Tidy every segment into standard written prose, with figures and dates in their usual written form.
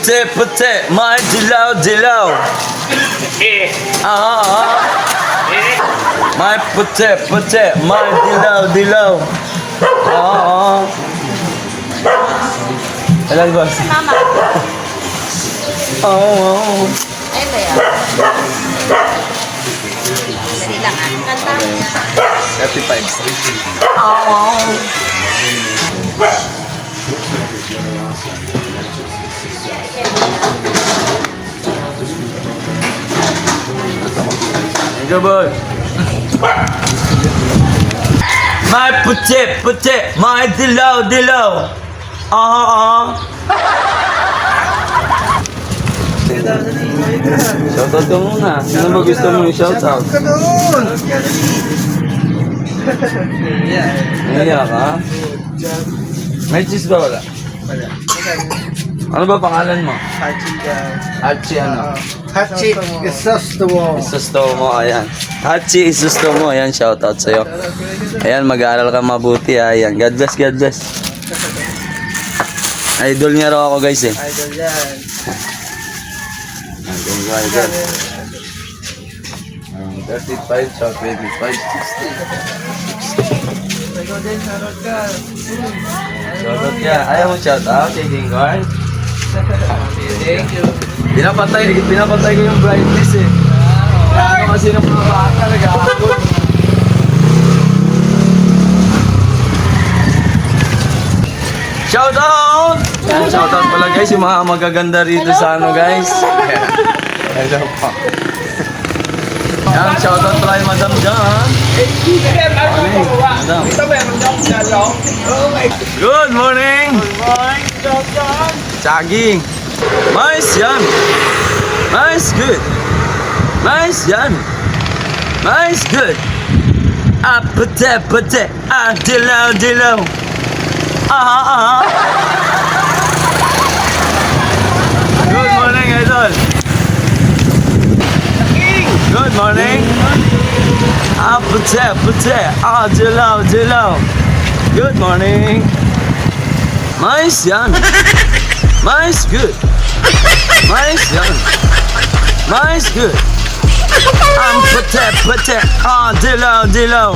puti, may dilaw. May puti, may dilaw. Ilan boss? Mama. Ay, ba yan? Dali lang kanta. 35. Ikaw boy. May puti, may dilaw. Shoutout ka muna. Sino ba gusto mo yung shoutout? Naiya ka? May cheese ba wala? Ano ba pangalan mo? Hachi ano? Hachi Isostomo. Isustomo, ayan. Hachi Isustomo, ayan, shoutout sa'yo. Ayan, mag-aaral ka mabuti, ayan. God bless. Idol niya raw ako, guys, eh. Idol yan. Idol. 35 sa 25, 60. Ikaw din, shoutout ka. Shoutout ka. Ayaw mo shoutout, kay Gingoy? Thank you. Pinapatay ko yung brightness, eh. Ano kasi ng mga bata, nag-aakot. Shoutout! Yan, shoutout pala guys, yung mga magaganda rito sa ano guys. Hello po. Yan, shoutout pala yung Madam John. Madam. Good morning! Saging. Nice yan. Nice good. Nice yan. Nice good. Puti. Dilaw. Good morning, idol. Good morning. Puti. Dilaw. Good morning. Nice yan. Nice good. Nice yan. Nice good. Puti. Dilaw.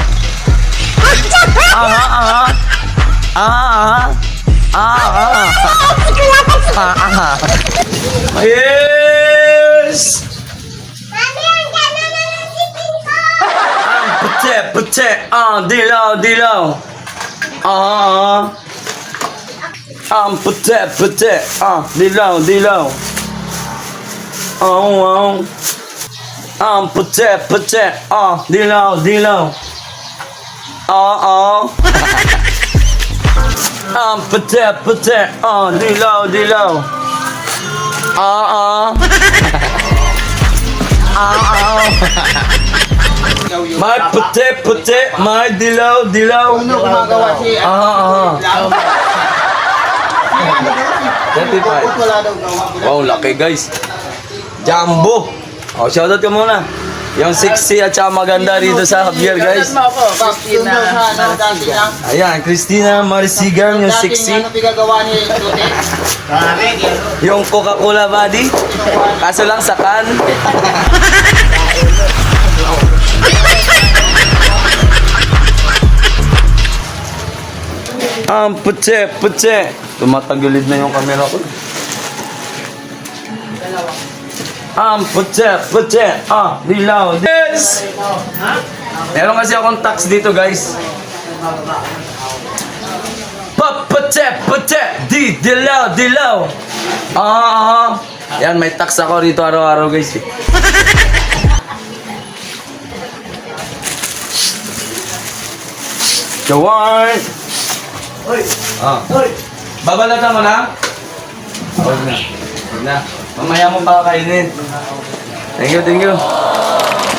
Yes! Puti, dilaw. Puti, dilaw. Puti, dilaw. Puti, dilaw. May puti, may dilaw. Ano gumagawa siya? 25. Wala daw gawa. Wow, laki guys. Jumbo. Shoutout ka muna. Yung sexy at saka maganda rito sa Javier guys. Christina. Ayan, Christina Marisigan, yung sexy. Ano pinagawa ni Tuti? Yung Coca-Cola body. Kaso lang sa can. Puti. Tumatagilid na yung camera ko. Puti. Dilaw. Yes! Meron kasi akong tax dito guys. Puti. Dilaw. Yan, may tax ako rito araw-araw guys. Jawan! Babalatan mo na? Huwag na. Mamaya mo pa kakainin. Thank you.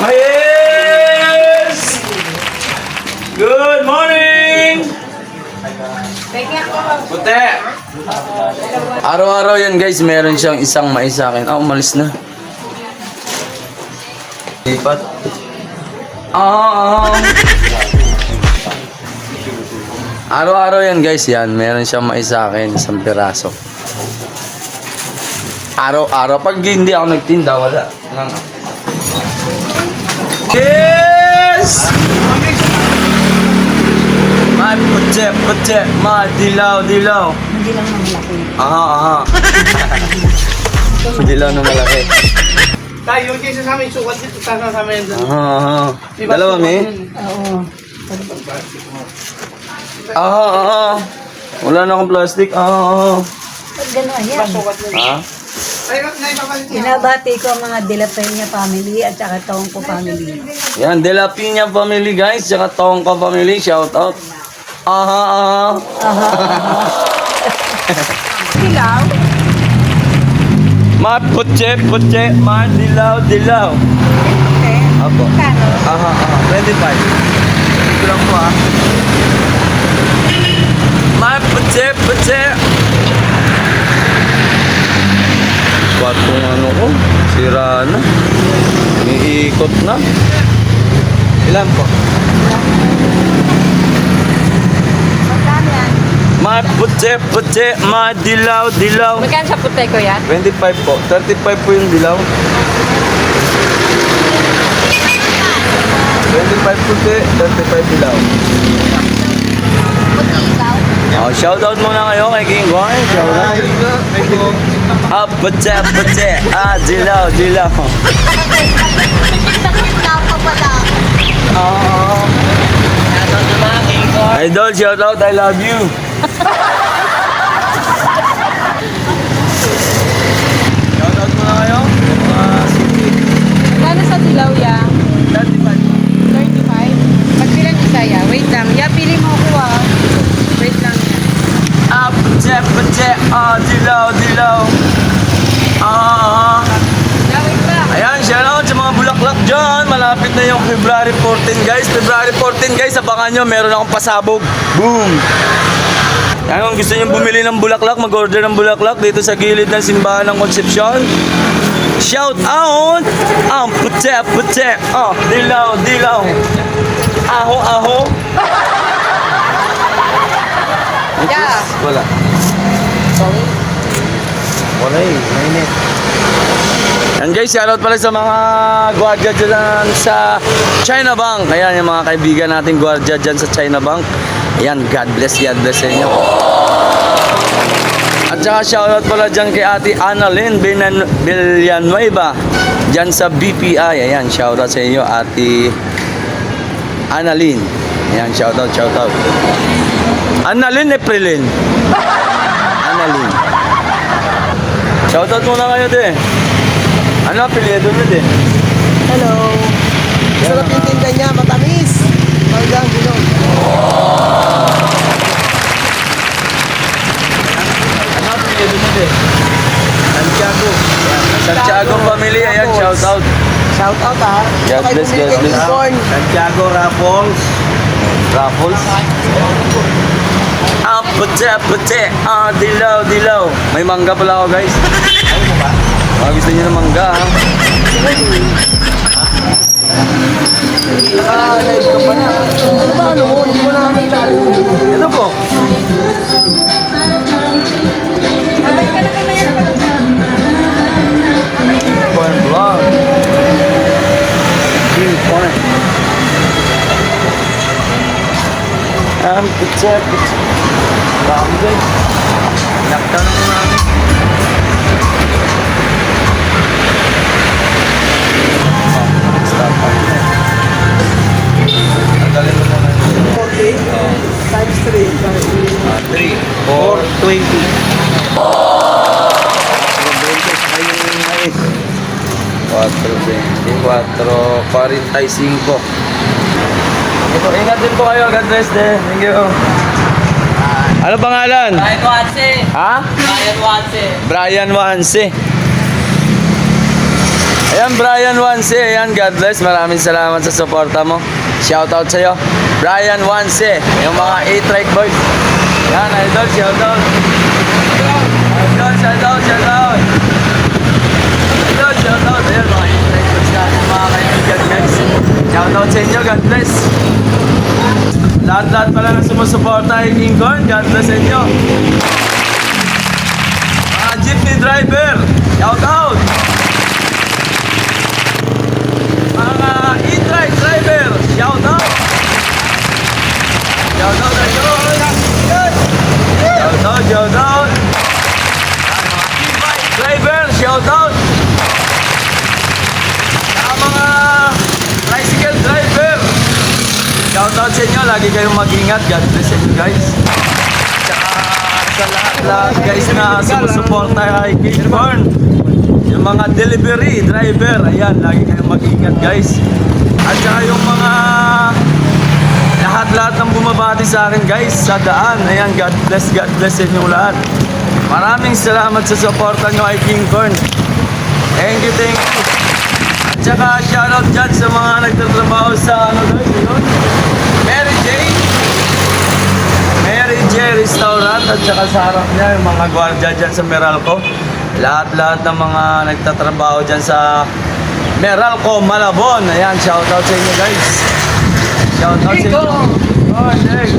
Yes! Good morning! Puti! Araw-araw yan guys, meron siyang isang mais sa akin. Umalis na. Lipat. Araw-araw yan guys, yan. Meron siyang mais sa akin, isang piraso. Araw-araw. Pag hindi ako nagtinda, wala. Wala nga. Yes! May putse, may dilaw. Hindi lang naman malaki. Aha. Dilaw na malaki. Tayo, yung kaysa sa amin, sukat dito, sana sa amin. Aha. Dalawa, may? Oo. Aha. Wala na akong plastic. Aha. Pag gano'n, yan. Ha? Tayo, naipapalit niya. Binabati ko ang mga De La Peña family at saka Taong ko family. Yan, De La Piña family guys, tsaka Tongka family, shout out. Aha. Dilaw? Ma putse, ma dilaw. Okay. Apo. Kano? Aha. 25. Ito lang po Ma putse. Batong ano ko, sira na. Umiikot na. Ilan po? Magkano yan? Ma putse, ma dilaw. Magkano sa puti ko yan? 25 po. 35 po yung dilaw. 25 puti, 35 dilaw. Oh, shoutout muna kayo kay King Boy. Shoutout. Putse. Dilaw. Idol, shoutout. I love you. Shoutout muna kayo. Magkano sa dilaw yan? 35. 35? Pagpilan isa yan? Wait lang. Ya, pili mo ko Wait lang yan. Putse. Dilaw. Ya, wait lang. Ayan, shoutout sa mga bulaklak dyan. Malapit na yung February 14, guys. February 14, guys, abangan nyo. Meron akong pasabog. Boom! Yan, kung gusto nyo bumili ng bulaklak, mag-order ng bulaklak dito sa gilid ng simbahan ng Concepcion. Shout out! Ang putse. Dilaw. Aho. Yeah. Wala. Wala mainit. Yan guys, shoutout pala sa mga gwardiya dyan sa China Bank. Ayan yung mga kaibigan natin gwardiya dyan sa China Bank. Ayan, God bless sa inyo. At saka shoutout pala dyan kay Ate Annalyn Villanueva dyan sa BPI. Ayan, shoutout sa inyo Ate Annalyn. Ayan, shoutout. Annalyn Eprilin. Annalyn. Shoutout muna kayo din. Ano apelyido nyo din? Hello. Sarap yung tinda niya, matamis. Hanggang bilog. Ano apelyido nyo din? Santiago family, ayan, shoutout. Shout out ha. God bless. Santiago Raffles. Putse. Dilaw. May mangga pala ako, guys. Gusto niyo ng mangga, ha? Live ka pa na. Ano ba ano mo? Hindi mo namin lalo. Ito po. Point vlog. King point. Putse. Dami, guys. Lockdown naman namin. Tagalin mo muna. 40 times 3. 3, 4:20. Ito, ingat din po kayo. God bless din. Thank you. Ano pangalan? Brian Watse. Ha? Brian Wanse. Ayan, Brian Wanse. Ayan, God bless. Maraming salamat sa suporta mo. Shoutout sa'yo. Brian Wanse. Yung mga 8-track boys. Yan, idol. Shoutout. Idol, shoutout. Idol, shoutout. Ayan, mga 8-track boys natin, mga kaibigan, guys. Shoutout sa inyo. God bless. Lahat pala na sumusuporta kay King Corn. God bless sa inyo. Mga jeepney driver. Shout out! Mga e-trike driver, shout out! Shout out, shout out, shout out! Mga e-bike driver, shout out! Mga tricycle driver, shout out sa inyo, lagi kayong mag-ingat. God bless sa inyo guys. Tsaka sa lahat guys na sumusuporta kay Kilborn, yung mga delivery driver, ayan, lagi kayong mag-ingat guys. At saka yung mga lahat ng bumabati sa akin guys sa daan, ayan, God bless sa inyo lahat. Maraming salamat sa suporta nyo kay Kilborn. Thank you. At saka shoutout dyan sa mga nagtatrabaho sa ano guys, yun? Mary J Restaurant, at saka sa harap niya yung mga gwardiya dyan sa Meralco. Lahat ng mga nagtatrabaho dyan sa Meralco, Malabon. Ayan, shoutout sa inyo guys. Shoutout sa inyo. Oh, Jake.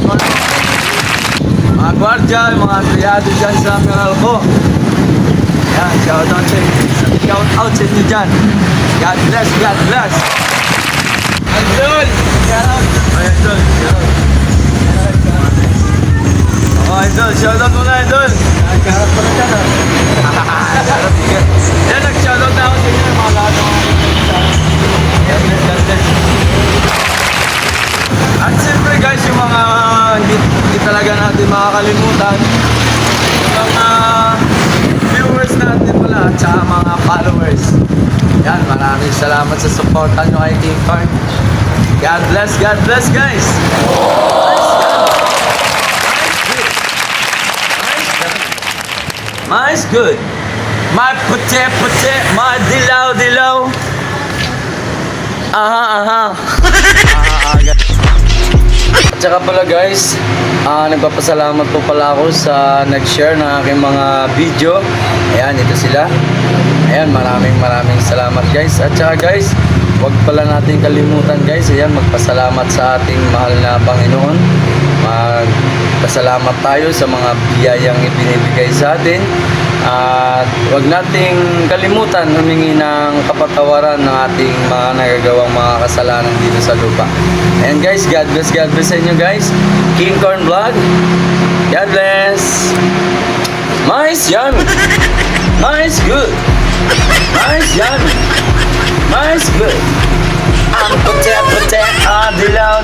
Mga gwardiya, yung mga triyado dyan sa Meralco. Ayan, shoutout sa inyo. Shoutout sa inyo dyan. God bless. Idol! Shoutout! Idol! Oh, Idol! Shoutout muna, Idol! Nagkarap pa na dyan, ha? Yan, nag-shoutout na ako sa inyo, mga lahat ng God bless. At siyempre guys, yung mga hindi talaga natin makakalimutan, yung mga viewers natin pala, at saka mga followers. Yan, maraming salamat sa supportan nyo kay Kilborn. God bless guys! Nice good! My puti, my dilaw. Aha. At saka pala guys, nagpapasalamat po pala ako sa nag-share ng aking mga video. Ayan, ito sila. Ayan, maraming salamat guys. At saka guys, huwag pala natin kalimutan guys, ayan, magpasalamat sa ating mahal na Panginoon. Magpasalamat tayo sa mga biyayang ibinibigay sa atin. At huwag nating kalimutan humingi ng kapatawaran ng ating mga nagagawang mga kasalanan dito sa lupa. And guys, God bless sa inyo guys. Kilborn Vlog, God bless. Nice, yan. Nice, good. Nice, yan. Nice, good. Ang puti, dilaw.